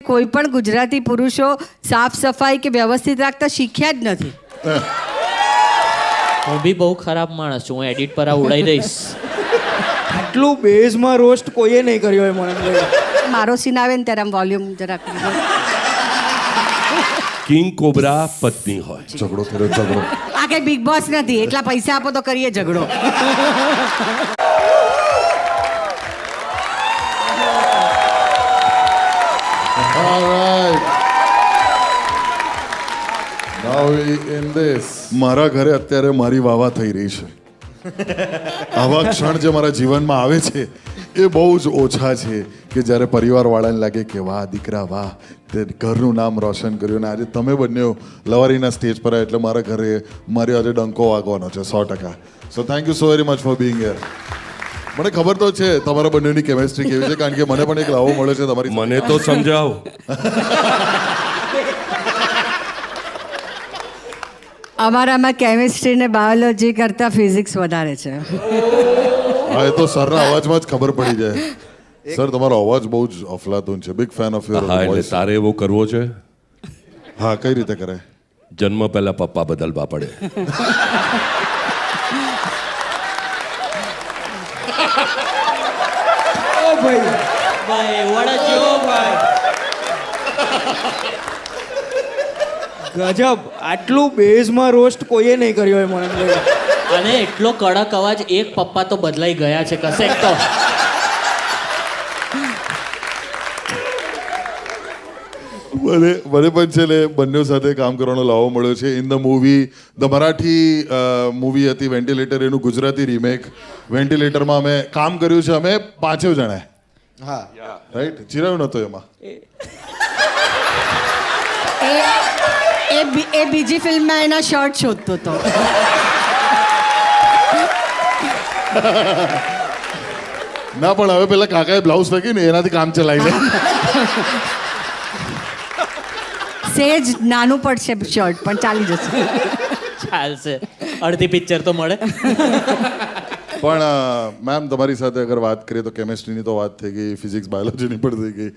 કોઈ પણ ગુજરાતી પુરુષો સાફ સફાઈ કે વ્યવસ્થિત રાખતા શીખ્યા જ નથી. હું બી બહુ ખરાબ માણસ છું. હું એડિટ પર આ ઉડાઈ દઈશ. આટલું બેઝમાં રોસ્ટ કોઈએ નહીં કર્યો હોય મને લાગે. મારો સીન આવે ને ત્યારે આમ વોલ્યુમ જરાક કિંગ કોબ્રા પત્ની હોય. ઝઘડો કર્યો ઝઘડો. આ કઈ બિગ બોસ નથી, એટલા પૈસા આપો તો કરીએ ઝઘડો. All right. Now we in this. મારા ઘરે અત્યારે મારી વાવા થઈ રહી છે. આવા ક્ષણ જે મારા જીવનમાં આવે છે એ બહુ જ ઓછા છે કે જ્યારે પરિવારવાળાને લાગે કે વાહ દીકરા વાહ, તે ઘરનું નામ રોશન કર્યું. અને આજે તમે બંને લવારીના સ્ટેજ પર આવ્યા એટલે મારા ઘરે મારી આજે ડંકો વાગવાનો છે 100%. So thank you so very much for being here. મને ખબર તો છે તમારા બંનેની કેમેસ્ટ્રી કેવી છે, કારણ કે મને પણ એક લાવો મળ્યો છે તમારી. મને તો સમજાવો. અમારામાં કેમિસ્ટ્રી ને બાયોલોજી કરતાં ફિઝિક્સ વધારે છે. હા, એ તો સરના અવાજમાં જ ખબર પડી જાય. સર તમારો અવાજ બહુ જ અફલાતુન છે. બિગ ફેન ઓફ યોર હા, એટલે વોઇસ. તારે એવો કરવો છે. હા, કઈ રીતે કરાય? જન્મ પહેલા પપ્પા બદલવા પડે. ઓ ભાઈ, ભાઈ વડા ભાઈ. ગજબ. આટલું બેઝમાં રોસ્ટ કોઈએ નહીં કર્યો હોય મને લાગે. અને એટલો કડક અવાજ, એક પપ્પા તો બદલાઈ ગયા છે કસેક તો. મને પણ છે ને બંને સાથે કામ કરવાનો લાવો મળ્યો છે. In the movie, the Marathi movie હતી વેન્ટિલેટર, એનું ગુજરાતી રીમેક વેન્ટિલેટરમાં અમે કામ કર્યું છે. અમે 5 જણા. હા, રાઈટ. ચિરાયું નહોતો એમાં. એ બીજી ફિલ્મમાં એના શર્ટ શોધતો હતો. ના, પણ હવે પેલા કાકાએ બ્લાઉઝ ફેંકીને એનાથી કામ ચલાવી લે. સેજ નાનું પડશે શર્ટ, પણ ચાલી જશે. ચાલશે, અડધી પિક્ચર તો મળે. પણ મેમ, તમારી સાથે અગર વાત કરીએ તો કેમેસ્ટ્રીની તો વાત થઈ ગઈ, ફિઝિક્સ બાયોલોજીની પણ થઈ ગઈ,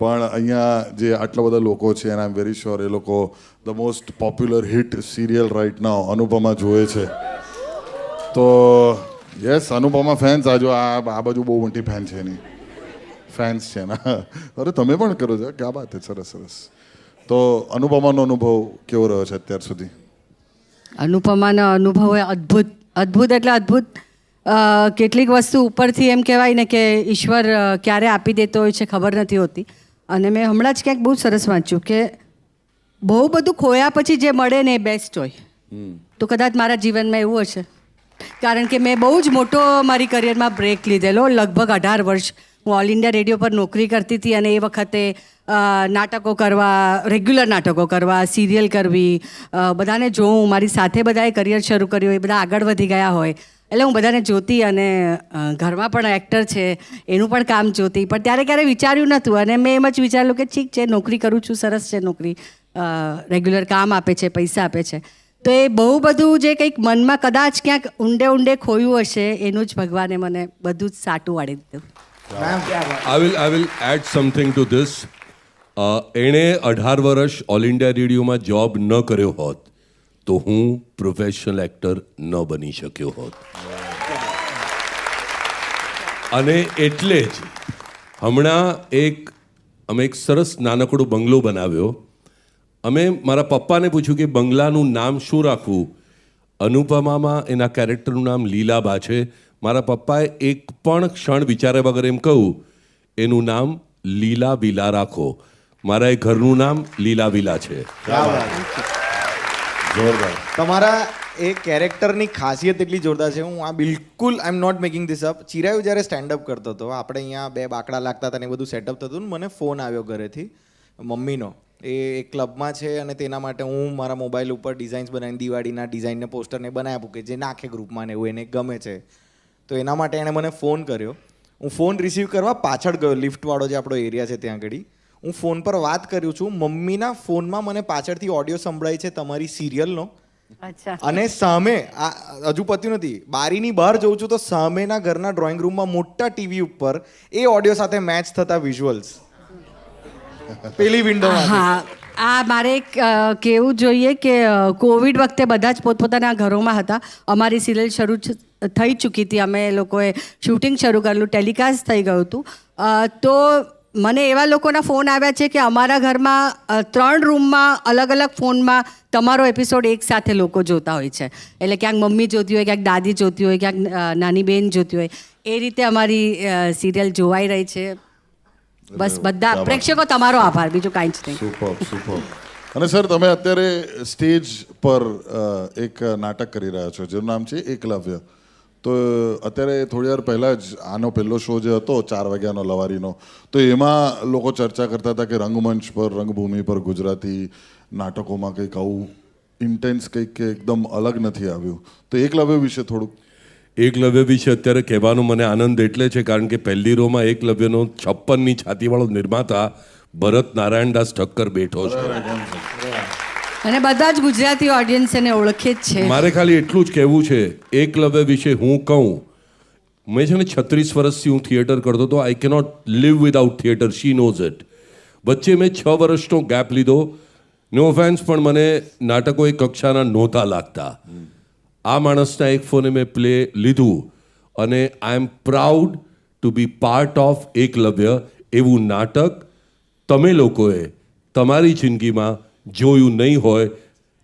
પણ અહીંયા જે આટલા બધા લોકો છે and I am very sure એ લોકો the most popular hit serial right now Anupamaa જોવે છે. તો યસ, અનુપમા ફેન્સ આજો. આ બાજુ બહુ મોટી ફેન છે એની, ફેન્સ છે ને. અરે તમે પણ કરો છો, ક્યાં વાત છે. સરસ સરસ. તો અનુપમાનો અનુભવ કેવો રહ્યો છે અત્યાર સુધી? અનુપમાનો અનુભવ એ અદ્ભુત અદ્ભુત એટલે અદ્ભુત. કેટલીક વસ્તુ ઉપરથી એમ કહેવાય ને કે ઈશ્વર ક્યારે આપી દેતો હોય છે ખબર નથી હોતી. અને મેં હમણાં જ ક્યાંક બહુ સરસ વાંચ્યું કે બહુ બધું ખોયા પછી જે મળે ને એ બેસ્ટ હોય. તો કદાચ મારા જીવનમાં એવું હશે, કારણ કે મેં બહુ જ મોટો મારી કરિયરમાં બ્રેક લીધેલો. લગભગ 18 વર્ષ હું ઓલ ઇન્ડિયા રેડિયો પર નોકરી કરતી હતી, અને એ વખતે નાટકો કરવા, રેગ્યુલર નાટકો કરવા, સિરિયલ કરવી, બધાને જોઉં. મારી સાથે બધાએ કરિયર શરૂ કર્યું, એ બધા આગળ વધી ગયા હોય એટલે હું બધાને જોતી, અને ઘરમાં પણ એક્ટર છે એનું પણ કામ જોતી. પણ ત્યારે ક્યારેય વિચાર્યું નહોતું, અને મેં એમ જ વિચારેલું કે ઠીક છે, નોકરી કરું છું, સરસ છે નોકરી, રેગ્યુલર કામ આપે છે, પૈસા આપે છે. તો એ બહુ બધું જે કંઈક મનમાં કદાચ ક્યાંક ઊંડે ઊંડે ખોયું હશે, એનું જ ભગવાને મને બધું જ સાટું વાળી દીધું. I will add something to this. એણે 18 વર્ષ ઓલ ઇન્ડિયા રેડિયોમાં જોબ ન કર્યો હોત તો હું પ્રોફેશનલ એક્ટર ન બની શક્યો હોત. અને એટલે જ હમણાં અમે એક સરસ નાનકડો બંગલો બનાવ્યો. અમે મારા પપ્પાને પૂછ્યું કે બંગલાનું નામ શું રાખવું. અનુપમામાં એના કેરેક્ટરનું નામ લીલાબા છે. મારા પપ્પાએ એક પણ ક્ષણ વિચાર્યા વગર એમ કહ્યું, એનું નામ લીલા વિલા રાખો. મારા એ ઘરનું નામ લીલા વિલા છે. જોરદાર. તમારા એ કેરેક્ટરની ખાસિયત એટલી જોરદાર છે. હું આ બિલકુલ I am not making this up. Chirayu જ્યારે સ્ટેન્ડઅપ કરતો હતો, આપણે અહીંયા 2 બાકડા લાગતા હતા ને એ બધું સેટઅપ થતું, મને ફોન આવ્યો ઘરેથી મમ્મીનો. એ એક ક્લબમાં છે અને તેના માટે હું મારા મોબાઈલ ઉપર ડિઝાઇન્સ બનાવીને દિવાળીના ડિઝાઇનને પોસ્ટરને બનાવી આપું કે જે નાખે ગ્રુપમાં ને એવું, એને ગમે છે. તો એના માટે એણે મને ફોન કર્યો. હું ફોન રિસીવ કરવા પાછળ ગયો, લિફ્ટવાળો જે આપણો એરિયા છે ત્યાં આગળ. હું ફોન પર વાત કર્યું છું, મમ્મીના ફોનમાં મને પાછળથી ઓડિયો સંભળાય છે તમારી સિરિયલનો. અને સામે હજુ પત્યું નથી, બારીની બહાર જઉં છું તો સામેના ઘરના ડ્રોઈંગ રૂમમાં મોટા ટીવી ઉપર એ ઓડિયો સાથે મેચ થતા વિઝ્યુઅલ્સ. પેલી વિન્ડોમાં હા આ મારે એક કહેવું જોઈએ કે કોવિડ વખતે બધા જ પોતપોતાના ઘરોમાં હતા. અમારી સિરિયલ શરૂ થઈ ચૂકી હતી, અમે લોકોએ શૂટિંગ શરૂ કરેલું, ટેલિકાસ્ટ થઈ ગયું હતું. તો મને એવા લોકોના ફોન આવ્યા છે કે અમારા ઘરમાં 3 રૂમમાં અલગ અલગ ફોનમાં તમારો એપિસોડ એક સાથે લોકો જોતા હોય છે. એટલે ક્યાંક મમ્મી જોતી હોય, ક્યાંક દાદી જોતી હોય, ક્યાંક નાની બેન જોતી હોય. એ રીતે અમારી સિરિયલ જોવાઈ રહી છે. બસ બધા પ્રેક્ષકો તમારો આભાર, બીજું કાંઈ જ નહીં. સુપર. અને સર તમે અત્યારે સ્ટેજ પર એક નાટક કરી રહ્યા છો જેનું નામ છે એકલવ્ય. તો અત્યારે થોડી વાર પહેલાં જ આનો પહેલો શો જે હતો 4 વાગ્યાનો લવારીનો, તો એમાં લોકો ચર્ચા કરતા હતા કે રંગમંચ પર, રંગભૂમિ પર ગુજરાતી નાટકોમાં કંઈક આવું ઇન્ટેન્સ કંઈક કે એકદમ અલગ નથી આવ્યું. તો એકલવ્ય વિશે થોડુંક. એકલવ્ય વિશે અત્યારે કહેવાનો મને આનંદ એટલે છે કારણ કે પહેલી રોમાં એકલવ્યનો 56ની છાતીવાળો નિર્માતા ભરત નારાયણદાસ ઠક્કર બેઠો છે. અને બધા જ ગુજરાતી ઓડિયન્સ એને ઓળખે જ છે. મારે ખાલી એટલું જ કહેવું છે એકલવ્ય વિશે હું કહું, મેં છે ને 36 વર્ષથી હું થિયેટર કરતો હતો. I cannot live without theatre, she knows it. વચ્ચે મેં 6 વર્ષનો ગેપ લીધો. નો ઓફેન્સ, પણ મને નાટકો એ કક્ષાના નહોતા લાગતા. આ માણસના એક ફોને મેં પ્લે લીધું અને I am proud to be part of Eklavya. એવું નાટક તમે લોકોએ તમારી જિંદગીમાં જોયું નહીં હોય.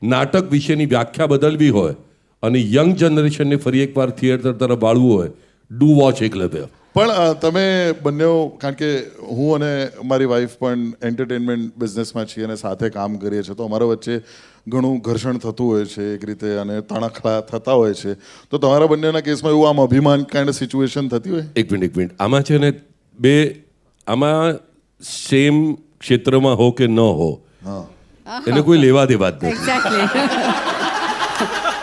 નાટક વિશેની વ્યાખ્યા બદલવી હોય અને યંગ જનરેશનને ફરી એકવાર થિયેટર તરફ વાળવું હોય, ડુ વોચ એકલવ્ય. પણ તમે બંને, કારણ કે હું અને મારી વાઈફ પણ એન્ટરટેનમેન્ટ બિઝનેસમાં છીએ અને સાથે કામ કરીએ છીએ, તો અમારા વચ્ચે ઘણું ઘર્ષણ થતું હોય છે એક રીતે અને તણખલા થતા હોય છે. તો તમારા બંનેના કેસમાં એવું આમ અભિમાન કાઇન્ડ સિચ્યુએશન થતી હોય? એક મિનિટ આમાં છે ને આમાં સેમ ક્ષેત્રમાં હો કે ન હો, એને કોઈ લેવા દેવા જ નથી. એક્ઝેક્ટલી.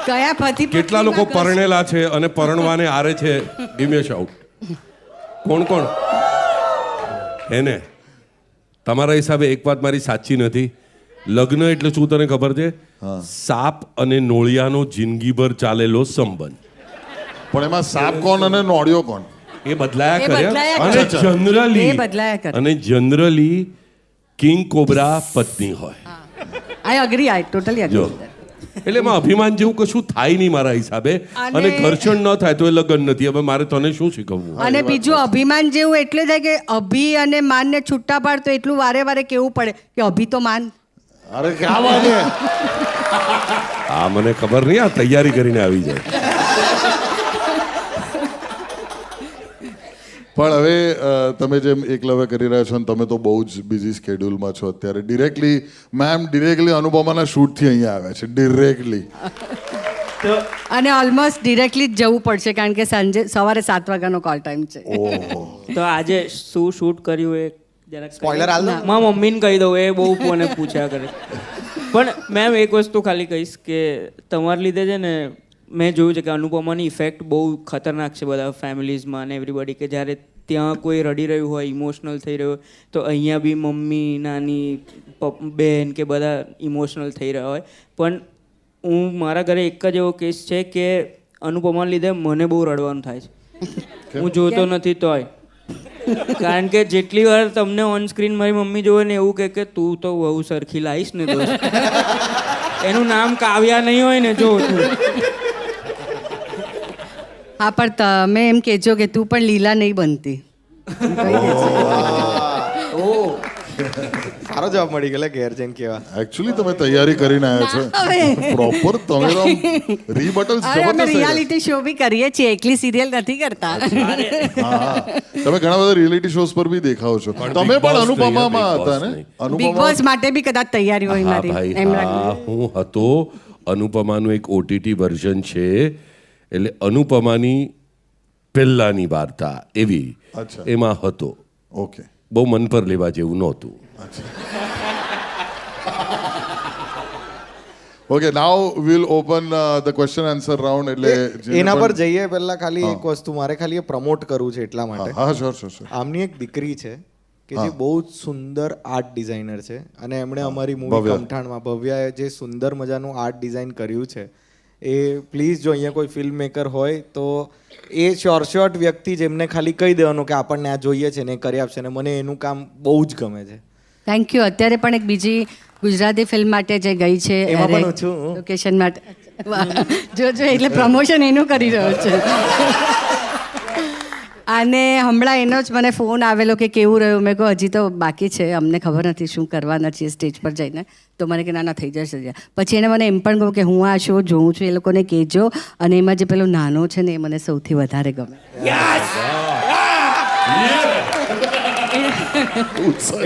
કયા પતિ કેટલા લોકો પરણેલા છે અને પરણવાને આરે છે? ગિવ મી અ શાઉટ. કોણ એને તમારા હિસાબે એક વાત મારી સાચી નથી. લગ્ન એટલે શું તને ખબર છે? સાપ અને નોળિયાનો જિંદગીભર ચાલેલો સંબંધ. પણ એમાં સાપ કોણ અને નોળિયો કોણ? એ બદલાયા બદલાયા કરે. અને જનરલી કિંગ કોબ્રા પત્ની હોય. આઈ અગ્રી, આઈ ટોટલી જો અગ્રી. એટલે એમાં અભિમાન જેવું કશું થાય નહીં મારા હિસાબે. અને ઘર્ષણ ન થાય તો એ લગ્ન નથી. હવે મારે તને શું શીખવવું? અને બીજું અભિમાન જેવું એટલે થાય કે અભી અને માનને છૂટા પાડ તો એટલું વારે વારે કેવું પડે કે અભી તો માન. અરે ક્યાં વાત છે. હા મને ખબર નહીં, આ તૈયારી કરીને આવી જાય. પણ હવે તમે જેમ એકલવ્ય કરી રહ્યા છો ને તમે તો બહુ જ બિઝી સ્કેડ્યુલમાં છો અત્યારે. ડિરેક્ટલી અનુપમાના શૂટથી અહીંયા આવ્યા છે ડિરેક્ટલી. અને ઓલમોસ્ટ ડિરેક્ટલી જ જવું પડશે કારણ કે સવારે 7 વાગ્યાનો કોલ ટાઈમ છે. તો આજે શું શૂટ કર્યું એ જરાક સ્પોઇલર હાલ દો. મારા મમ્મીને કહી દઉં, એ બહુ મને પૂછ્યા કરે. પણ મેમ એક વસ્તુ ખાલી કહીશ કે તમારા લીધે છે ને મેં જોયું છે કે અનુપમાની ઇફેક્ટ બહુ ખતરનાક છે બધા ફેમિલીઝમાં અને એવરીબડી, કે જ્યારે ત્યાં કોઈ રડી રહ્યું હોય, ઇમોશનલ થઈ રહ્યું હોય, તો અહીંયા બી મમ્મી, નાની, બહેન કે બધા ઇમોશનલ થઈ રહ્યા હોય. પણ મારા ઘરે એક જ એવો કેસ છે કે અનુપમાને લીધે મને બહુ રડવાનું થાય છે. હું જોતો નથી તોય. કારણ કે જેટલી વાર તમને ઓન સ્ક્રીન મારી મમ્મી જોવે ને એવું કહે કે તું તો બહુ સરખી લાવીશ ને દોસ્ત. એનું નામ કાવ્યા નહીં હોય ને જો તું. હા પણ તમે એમ કહેજો કે તું પણ લીલા નહીં બનતી. સારો જવાબ મળી ગયો ઘેર જઈને કેવા. એકચ્યુઅલી તમે તૈયારી કરીને આવ્યા છો પ્રોપર. તમે રીબટલ્સ અમે રિયાલિટી શો બી કરીએ છીએ, એકલી સિરિયલ નથી કરતા. તમે ઘણા બધા રિયાલિટી શોઝ પર બી દેખાવ છો. તમે પણ અનુપમામાં હતા ને? બિગ બોસ માટે બી કદાચ તૈયારી હોય હા મારી. ભાઈ, એમ હા લાગે. હું હતો. અનુપમાનું એક OTT વર્ઝન છે, એટલે અનુપમાની પહેલાની વાર્તા એવી એમાં હતો. ઓકે. બહુ મન પર લેવા જેવું નહોતું. Okay, now will open the question answer round. એટલે એના પર જઈએ પહેલા ખાલી એક વસ્તુ મારે ખાલી પ્રમોટ કરવું છે એટલા માટે. હા શ્યોર. આમની એક દીકરી છે કે જે બહુ જ સુંદર આર્ટ ડિઝાઇનર છે અને એમણે અમારી મૂવી કમઠાણમાં ભવ્યાએ જે સુંદર મજાનું આર્ટ ડિઝાઇન કર્યું છે એ પ્લીઝ જો અહીંયા કોઈ ફિલ્મ મેકર હોય તો એ શોર્ટ વ્યક્તિ જેમને ખાલી કહી દેવાનું કે આપણને આ જોઈએ છે ને એ કરી આપશે ને મને એનું કામ બહુ જ ગમે છે. Thank you. અત્યારે પણ એક બીજી ગુજરાતી ફિલ્મ માટે જે ગઈ છે એમાં પણ હું છું. લોકેશન માટે જો એટલે પ્રમોશન એનું કરી રહ્યો છે. અને હમણાં એનો જ મને ફોન આવેલો કે કેવું રહ્યું. મેં કહું હજી તો બાકી છે, અમને ખબર નથી શું કરવાના છીએ સ્ટેજ પર જઈને. તો મને કે ના થઈ જશે. પછી એને મને એમ પણ કહું કે હું આ શો જોઉં છું, એ લોકોને કહેજો. અને એમાં જે પેલો નાનો છે ને એ મને સૌથી વધારે ગમે.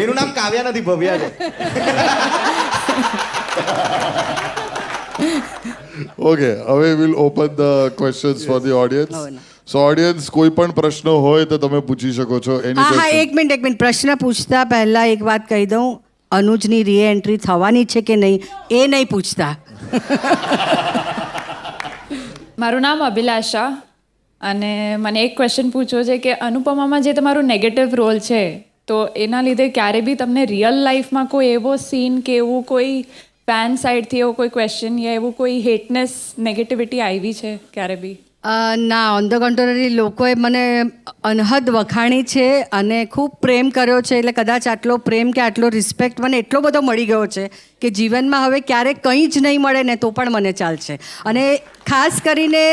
એનું નામ કાવ્યા નથી, ભવ્યા છે. ઓકે, હવે will open the questions for the audience. Oh, no. So audience, કોઈ પણ પ્રશ્ન હોય તો તમે પૂછી શકો છો. એની હા, એક મિનિટ. પ્રશ્ન પૂછતા પહેલા એક વાત કહી દઉં. અનુજની રીએન્ટ્રી થવાની છે કે નહીં એ નહીં પૂછતા. મારું નામ અભિલાષા અને મને એક ક્વેશ્ચન પૂછવો છે કે અનુપમામાં જે તમારું નેગેટિવ રોલ છે તો એના લીધે ક્યારે બી તમને રિયલ લાઈફમાં કોઈ એવો સીન કે એવું કોઈ ફેન સાઈડથી એવો કોઈ ક્વેશ્ચન યા એવું કોઈ હેટનેસ નેગેટિવિટી આવી છે ક્યારે બી? ના, ઓન ધ કન્ટ્રોરી લોકોએ મને અનહદ વખાણી છે અને ખૂબ પ્રેમ કર્યો છે. એટલે કદાચ આટલો પ્રેમ કે આટલો રિસ્પેક્ટ મને એટલો બધો મળી ગયો છે કે જીવનમાં હવે ક્યારેક કંઈ જ નહીં મળે ને તો પણ મને ચાલશે. અને ખાસ કરીને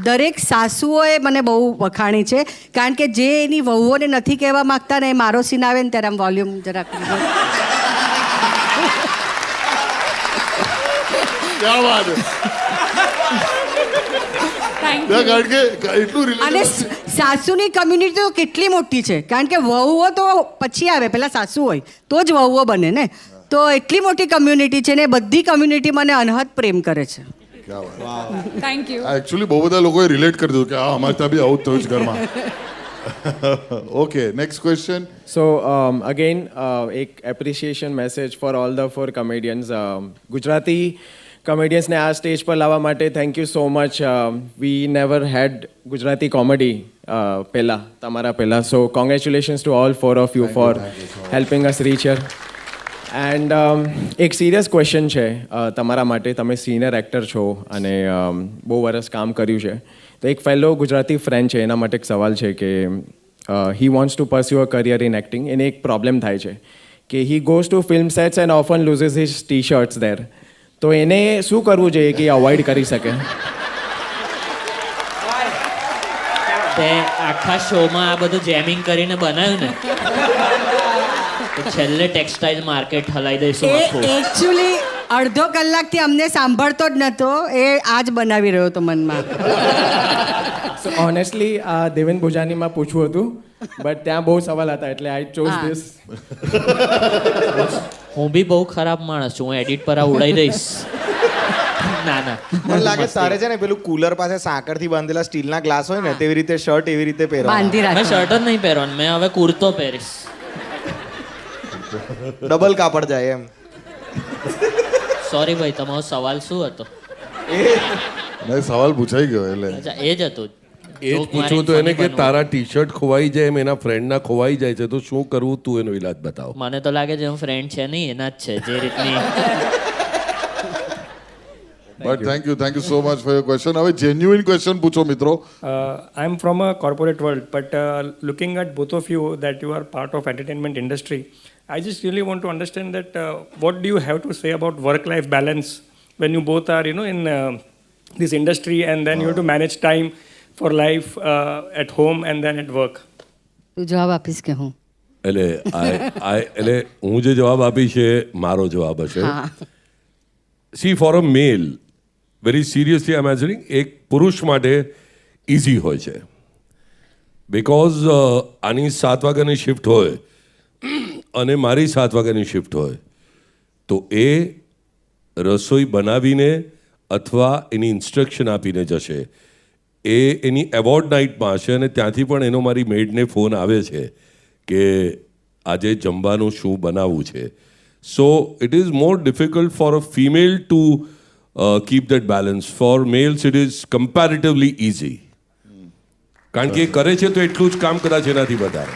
દરેક સાસુઓએ મને બહુ વખાણી છે, કારણ કે જે એની વહુઓને નથી કહેવા માગતા ને એ મારો સીન આવે ને ત્યારે આમ વોલ્યુમ જરાક ક્યાં વાત અને સાસુની કમ્યુનિટી તો કેટલી મોટી છે, કારણ કે વહુઓ તો પછી આવે, પહેલાં સાસુ હોય તો જ વહુઓ બને ને. તો એટલી મોટી કમ્યુનિટી છે ને બધી કમ્યુનિટી મને અનહદ પ્રેમ કરે છે. Thank you. એકચ્યુઅલી બહુ બધા લોકોએ રિલેટ કરી દીધું કે હા અમારે ત્યાં બી આવું જ થયું છે ઘરમાં. Okay, next question. So again, एक appreciation message for all the 4 comedians. Gujarati comedians ને આ સ્ટેજ પર લાવવા માટે thank you so much. We never had Gujarati comedy તમારા પહેલાં. So congratulations to all 4 of you for helping us reach here. And એક serious question છે તમારા માટે. તમે સિનિયર એક્ટર છો અને બહુ વર્ષ કામ કર્યું છે. તો એક ફેલો ગુજરાતી ફ્રેન્ડ છે, એના માટે એક સવાલ છે કે he wants to pursue a career in acting. એને એક પ્રોબ્લેમ થાય છે કે he goes to film sets and often loses his t-shirts there. તો એને શું કરવું જોઈએ કે અવોઇડ કરી શકે? તે આખા શોમાં આ બધું જેમિંગ કરીને બનાવ્યું ને તો છેલ્લે ટેક્સટાઇલ માર્કેટ હલાઈ દઈશું આખું. એકચ્યુઅલી અડધો કલાકથી અમને સાંભળતો જ નહોતો, એ આજ બનાવી રહ્યો હતો મનમાં. સો ઓનેસ્ટલી આ દેવેન ભુજાનીમાં પૂછવું હતું, બટ ત્યાં બહુ સવાલ હતા એટલે આઈ ચોઝ ધીસ. હું બી બહુ ખરાબ માણસ છું, હું એડિટ પર આ ઉડાઈ દઈશ. ના મને લાગે તારે છે ને પેલું કુલર પાસે સાકરથી બાંધેલા સ્ટીલના ગ્લાસ હોય ને તેવી રીતે શર્ટ એવી રીતે પહેરવા. બાંધી મેં રાખો. શર્ટ જ નહીં પહેરવાનું, મેં હવે કુર્તો પહેરીશ. ડબલ કાપડ જાય એમ. સોરી ભાઈ, તમારો સવાલ શું હતો? નહીં, સવાલ પૂછાઈ ગયો એટલે અચ્છા, એ જ હતું. એ જ પૂછવું તો એને કે તારા ટી શર્ટ ખોવાઈ જાય એમ એના ફ્રેન્ડના ખોવાઈ જાય છે તો શું કરવું, તું એનો ઈલાજ બતાવ. મને તો લાગે છે હું ફ્રેન્ડ છે નહીં, એના જ છે જે રીતની. But thank you so much for your question. હવે જેન્યુઇન ક્વેશ્ચન પૂછો મિત્રો. I'm from a corporate world, but looking at both of you, that you are part of entertainment industry, I just really want to understand that what do you have to say about work-life balance when you both are, in this industry, and then you have to manage time for life at home and then at work. તું જવાબ આપીશ કે હું? એટલે હું જે જવાબ આપીશ એ મારો જવાબ હશે. હા. See for a male, very seriously I am answering, એક પુરુષ માટે ઇઝી હોય છે બિકોઝ આની 7 વાગ્યાની શિફ્ટ હોય અને મારી 7 વાગ્યાની શિફ્ટ હોય તો એ રસોઈ બનાવીને અથવા એની ઇન્સ્ટ્રક્શન આપીને જશે. એ એની એવોર્ડ નાઇટમાં હશે અને ત્યાંથી પણ એનો મારી મેડને ફોન આવે છે કે આજે જમવાનું શું બનાવવું છે. So it is more difficult for a female to keep that balance. For males it is comparatively easy, કારણ કે એ કરે છે તો એટલું જ કામ કદાચ એનાથી વધારે.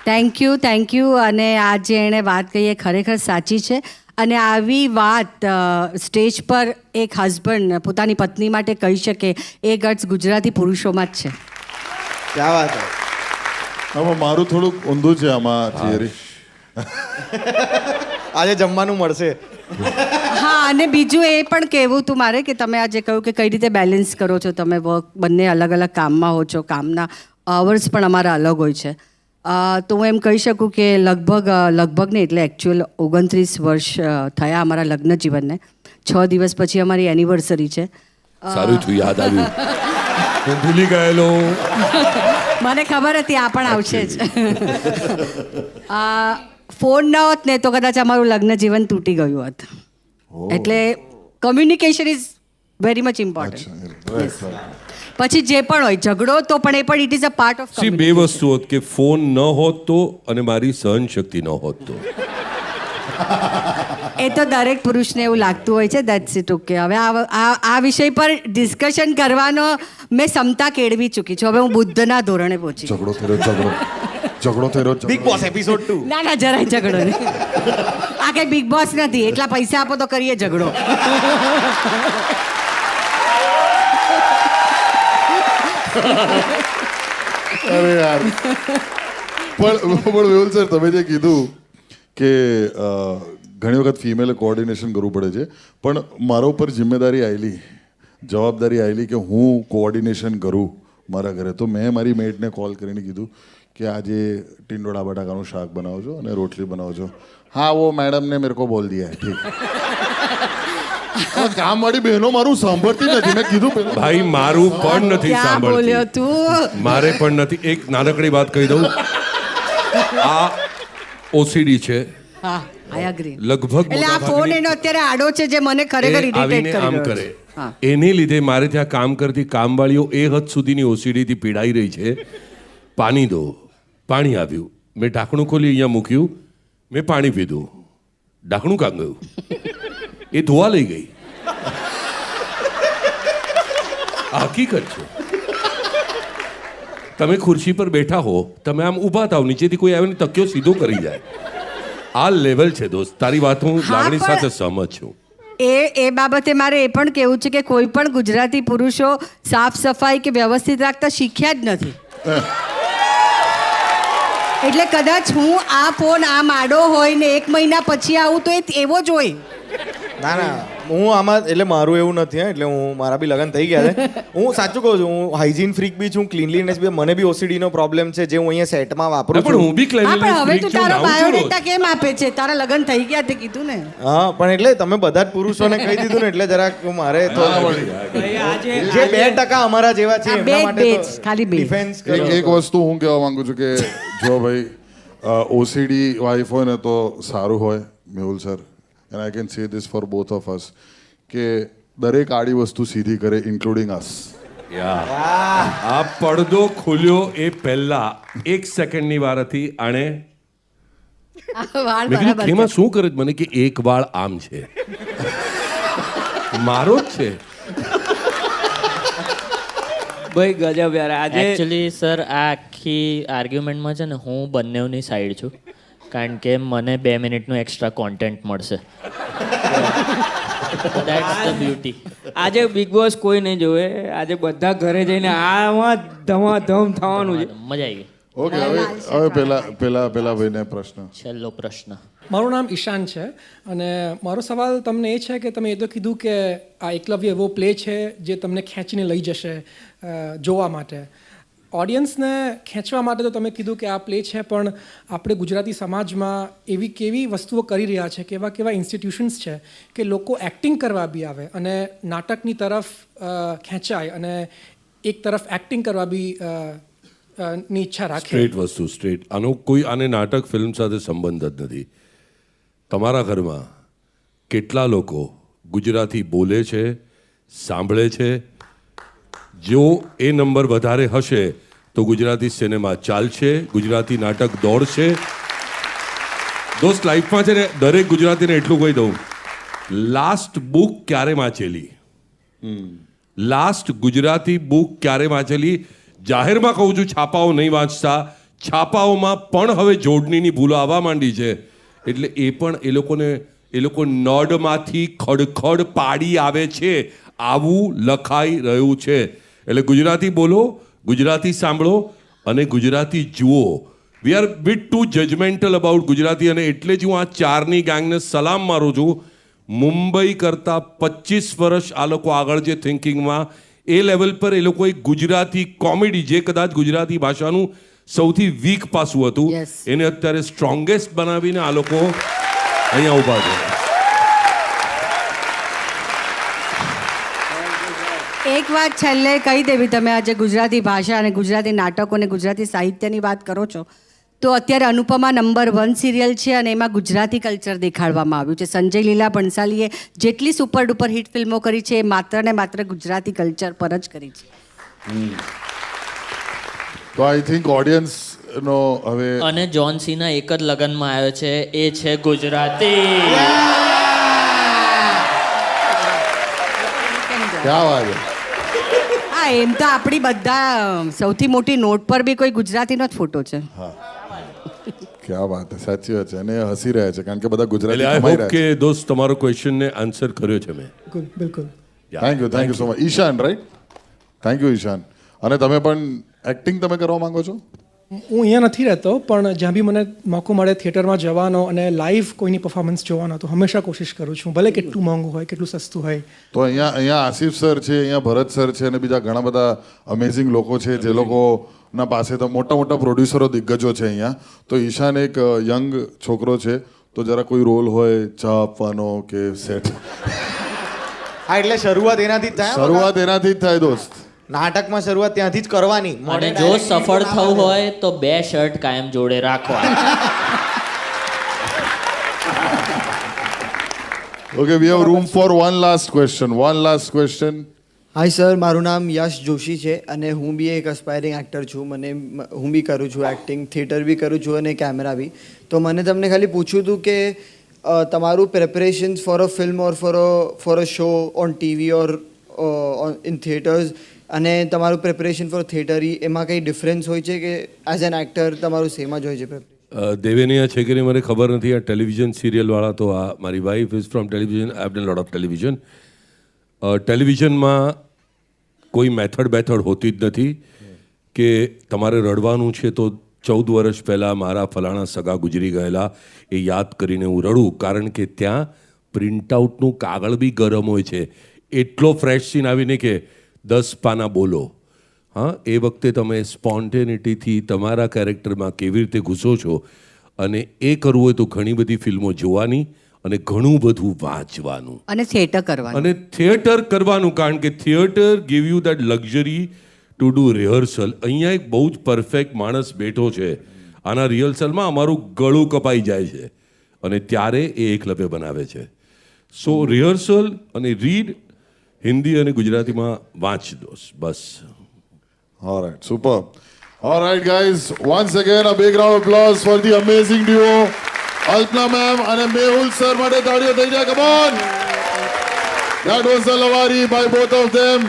Thank you. અને આ જે એણે વાત કહી એ ખરેખર સાચી છે. અને આવી વાત સ્ટેજ પર એક હસબન્ડ પોતાની પત્ની માટે કહી શકે એ ગટ્સ ગુજરાતી પુરુષોમાં જ છે. ક્યાં વાત છે. આમાં મારું થોડુંક ઊંધું છે આમાં થિયરી. આજે જમવાનું મળશે. હા, અને બીજું એ પણ કહેવું હતું મારે કે તમે આજે કહ્યું કે કઈ રીતે બેલેન્સ કરો છો તમે વર્ક, બંને અલગ અલગ કામમાં હો છો, કામના અવર્સ પણ અમારા અલગ હોય છે. તો હું એમ કહી શકું કે લગભગ ને એટલે એકચ્યુઅલ 29 વર્ષ થયા અમારા લગ્ન જીવનને. 6 દિવસ પછી અમારી એનિવર્સરી છે. સારું થયું યાદ આવ્યું, હું ભૂલી ગયેલો. મને ખબર હતી આ પણ આવશે જ. ફોન ન હોત ને તો કદાચ અમારું લગ્ન જીવન તૂટી ગયું હોત. એટલે communication is very much important. પછી જે પણ હોય ઝઘડો તો પણ એ પણ it is a part of. C, બે વસ્તુ હોત કે ફોન ન હોત તો અને મારી સહન શક્તિ ન હોત તો. એ તો દરેક પુરુષને એવું લાગતું હોય છે. That's it. ઓકે, હવે આ વિષય પર ડિસ્કશન કરવાનો મેં ક્ષમતા કેળવી ચૂકી છું. હવે હું બુદ્ધના ધોરણે પહોંચી. ઝઘડો થઈ રહ્યો. Big boss episode 2. ના જરાય ઝઘડો નહીં. આ કઈ બિગ બોસ નથી. એટલા પૈસા આપો તો કરીએ ઝઘડો. અરે યાર, પણ મેહુલ સર, તમે જે કીધું કે ઘણી વખત ફિમેલે કોઓર્ડિનેશન કરવું પડે છે, પણ મારા ઉપર જવાબદારી આવેલી કે હું કોઓર્ડિનેશન કરું મારા ઘરે. તો મેં મારી મેટને કોલ કરીને કીધું કે આજે ટિંડોળા બટાકાનું શાક બનાવજો અને રોટલી બનાવજો. હા, વો મેડમ ને મેરે કો બોલ દિયા હૈ, ઠીક. કામ વાળી બહેનો મારું સાંભળતી નથી. મેં કીધું ભાઈ, મારું પણ નથી ક્યાં બોલ્યો સાંભળતી. તું? મારે પણ નથી. એક નાનકડી વાત કહી દઉં. આ ઓસીડી છે હા, આઈ એગ્રી. લગભગ એટલે આ ફોન એનો અત્યારે આડો છે જે મને ખરેખર એ ઇરિટેટ આવીને કરી આમ રહ્યો કરે. છે. હા. એને લીધે મારે ત્યાં કામ કરતી કામવાળીઓ એ હદ સુધીની ઓસીડીથી પીડાઈ રહી છે. પાણી દો, પાણી આવ્યું, મેં ઢાંકણું ખોલી અહીંયા મૂક્યું, મેં પાણી પીધું, ઢાંકણું કામ ગયું, એ ધોવા લઈ ગઈ. આ હકીકત છે. તમે ખુરશી પર બેઠા હો, તમે આમ ઊભા થાવ, નીચેથી કોઈ આવીને તકિયો સીધો કરી જાય. આ લેવલ છે દોસ્ત. તારી વાત હું હા, લાગણી પણ- સાથે સહમત છું. એ બાબતે મારે એ પણ કહેવું છે કે કોઈ પણ ગુજરાતી પુરુષો સાફ સફાઈ કે વ્યવસ્થિત રાખતા શીખ્યા જ નથી. એટલે કદાચ હું આ ફોન આ માડો હોય ને 1 મહિના પછી આવું તો એ એવો જ હોય. ના, હું આમાં એટલે મારું એવું નથી. એટલે હું મારા બી લગ્ન થઈ ગયા છે. હું સાચું કહું છું, હું હાઇજીન ફ્રીક બી છું, ક્લીનલીનેસ બી. મને બી OCD નો પ્રોબ્લેમ છે જે હું અહીંયા સેટમાં વાપરું પણ છું. હું બી હા, પણ cleanliness હવે freak તું છું, તારો નાહું છું રોજ. બાયોડેટા કેમ આપે છે? તારા લગ્ન થઈ ગયા તે કીધું ને. હા, પણ એટલે તમે બધા જ પુરુષોને કહી દીધું ને એટલે જરાક મારે તો જે 2% અમારા જેવા છે આ એમના માટે બે જ, તો ખાલી બે. ડિફેન્સ એક વસ્તુ હું કહેવા માંગુ છું કે જો ભાઈ ઓસીડી વાઇફ હોય ને તો સારું હોય, Mehul sir. And I can say this for both of us કે દરેક આડી વસ્તુ સીધી કરે, ઇન્ક્લુડિંગ અસ. આ પડદો ખુલ્યો એ પહેલા 1 સેકન્ડની વાર હતી. આણે વાળ મેં કીધું બરાબર ખેમા શું કરે છે? મને કે એક વાળ આમ છે. મારો જ છે. ભાઈ ગજબ યાર. આજે એકચ્યુઅલી સર, આ આખી આર્ગ્યુમેન્ટમાં છે ને હું બંનેની સાઈડ છું, કારણ કે મને 2 મિનિટનું એક્સ્ટ્રા કોન્ટેન્ટ મળશે. That's the beauty. આજે બિગ બોસ કોઈ નહીં જોવે. આજે બધા ઘરે જઈને આમાં ધમાધમ થવાનું છે. મજા આવી ગઈ. ઓકે, હવે પેલા ભાઈને પ્રશ્ન. છેલ્લો પ્રશ્ન. મારું નામ ઈશાન છે અને મારો સવાલ તમને એ છે કે તમે એ તો કીધું કે આ એકલવ્ય એવો પ્લે છે જે તમને ખેંચીને લઈ જશે જોવા માટે. ઓડિયન્સને ખેંચવા માટે તો તમે કીધું કે આ પ્લે છે, પણ આપણે ગુજરાતી સમાજમાં એવી કેવી વસ્તુઓ કરી રહ્યા છે, કેવા ઇન્સ્ટિટ્યુશન્સ છે કે લોકો એક્ટિંગ કરવા બી આવે અને નાટકની તરફ ખેંચાય અને એક તરફ એક્ટિંગ કરવા બી ની ઈચ્છા રાખે. સ્ટ્રેટ વસ્તુ, સ્ટ્રેટ. આને નાટક ફિલ્મ સાથે સંબંધ જ નથી. તમારા ઘરમાં કેટલા લોકો ગુજરાતી બોલે છે, સાંભળે છે? જો એ નંબર વધારે હશે તો ગુજરાતી સિનેમા ચાલશે, ગુજરાતી નાટક દોડશે. દોસ્ત, લાઈફમાં છે ને દરેક ગુજરાતીને એટલું કહી દઉં, લાસ્ટ બુક ક્યારે વાંચેલી? લાસ્ટ ગુજરાતી બુક ક્યારે વાંચેલી? જાહેરમાં કહું છું, છાપાઓ નહીં વાંચતા. છાપાઓમાં પણ હવે જોડણીની ભૂલો આવવા માંડી છે. એટલે એ પણ એ લોકો નડમાંથી ખડખડ પાડી આવે છે. આવું લખાઈ રહ્યું છે. એટલે ગુજરાતી બોલો, ગુજરાતી સાંભળો અને ગુજરાતી જુઓ. We are bit too judgmental about Gujarati, અને એટલે જ હું આ ચારની ગેંગને સલામ મારું છું. મુંબઈ કરતાં 25 વર્ષ આ લોકો આગળ છે થિંકિંગમાં. એ લેવલ પર એ લોકોએ ગુજરાતી કોમેડી, જે કદાચ ગુજરાતી ભાષાનું સૌથી વીક પાસું હતું, Yes. એને અત્યારે સ્ટ્રોંગેસ્ટ બનાવીને આ લોકો અહીંયા ઊભા છે. એક વાત છેલ્લે કહી દેવી, તમે આજે ગુજરાતી ભાષા અને ગુજરાતી નાટકો અને ગુજરાતી સાહિત્યની વાત કરો છો, તો અત્યારે અનુપમા નંબર 1 સિરિયલ છે અને એમાં ગુજરાતી કલ્ચર દેખાડવામાં આવ્યું છે. સંજય લીલા ભણસાલીએ જેટલી સુપર ડુપર હિટ ફિલ્મો કરી છે એ માત્ર ને માત્ર ગુજરાતી કલ્ચર પર જ કરી છે. તો આઈ થિંક ઓડિયન્સ નો હવે અને જોન સીના એક જ લગ્નમાં આવ્યો છે, એ છે ગુજરાતી. ક્યાં વાત છે. હા, એમ તો આપણી બધા સૌથી મોટી નોટ પર બી કોઈ ગુજરાતીનો જ ફોટો છે. ક્યાં વાત છે, સાચી વાત છે. અને એ હસી રહ્યા છે કારણ કે બધા એટલે ગુજરાતી આઈ કમાઈ હોપ રહ્યા કે છે. દોસ્ત તમારો ક્વેશ્ચનને આન્સર કર્યો છે મેં. બિલકુલ. Thank you so much. Ishaan, right? Thank you Ishaan. અને તમે પણ એક્ટિંગ તમે કરવા માંગો છો? હું અહીંયા નથી રહેતો, પણ જ્યાં બી મને મોકો મળે થિયેટરમાં જવાનો અને લાઈવ કોઈની પરફોર્મન્સ જોવાનો, તો હંમેશા કોશિશ કરું છું, ભલે કેટલું મોંઘું હોય, કેટલું સસ્તું હોય. તો અહીંયા આસિફ સર છે, અહીંયા ભરત સર છે, અને બીજા ઘણા બધા અમેઝિંગ લોકો છે જે લોકોના પાસે તો મોટા મોટા પ્રોડ્યુસરો દિગ્ગજો છે અહીંયા. તો ઈશાન એક યંગ છોકરો છે, તો જરા કોઈ રોલ હોય ચા આપવાનો કે સેટ. હા, એટલે શરૂઆત એનાથી જ થાય. શરૂઆત એનાથી જ થાય દોસ્ત. નાટકમાં શરૂઆત ત્યાંથી જ કરવાની. અને જો સફળ થવું હોય તો 2 શર્ટ કાયમ જોડે રાખવા. Okay, we have room for one last question. Hi sir, મારું નામ યશ જોશી છે અને હું બી એક અસ્પાયરિંગ એક્ટર છું. હું બી કરું છું એક્ટિંગ, થિયેટર બી કરું છું અને કેમેરા બી. તો મને તમને ખાલી પૂછ્યું હતું કે તમારું preparations for a film or for a show on TV or in theatres અને તમારું પ્રેપરેશન ફોર થિયેટર, એમાં કંઈ ડિફરન્સ હોય છે કે એઝ એન એક્ટર તમારું સેમ જ હોય છે પ્રેપરેશન? દેવેનિયા છે કે નહીં મને ખબર નથી. આ ટેલિવિઝન સિરિયલવાળા તો આ મારી wife is from television. I have done lot of television. ટેલિવિઝનમાં કોઈ મેથડ હોતી જ નથી કે તમારે રડવાનું છે તો 14 વર્ષ પહેલાં મારા ફલાણા સગા ગુજરી ગયેલા એ યાદ કરીને હું રડું, કારણ કે ત્યાં પ્રિન્ટઆઉટનું કાગળ બી ગરમ હોય છે. એટલો ફ્રેશ સીન આવીને કે 10 પાના બોલો. હા, એ વખતે તમે સ્પોન્ટેનિટીથી તમારા કેરેક્ટરમાં કેવી રીતે ઘૂસો છો, અને એ કરવું હોય તો ઘણી બધી ફિલ્મો જોવાની અને ઘણું બધું વાંચવાનું અને થિયેટર કરવાનું. અને થિયેટર કરવાનું, કારણ કે theatre give you that luxury to do rehearsal. અહીંયા એક બહુ જ પરફેક્ટ માણસ બેઠો છે, આના રિહર્સલમાં અમારું ગળું કપાઈ જાય છે, અને ત્યારે એ એકલવ્ય બનાવે છે. સો રિહર્સલ અને રીડ, હિન્દી અને ગુજરાતીમાં વાંચ દોસ્ત, બસ. Alright, super. Alright guys, once again a big round of applause for the amazing duo Alpna ma'am and Mehul sir. Mate taaliyo thai jaa, come on. That was a Lavari by both of them.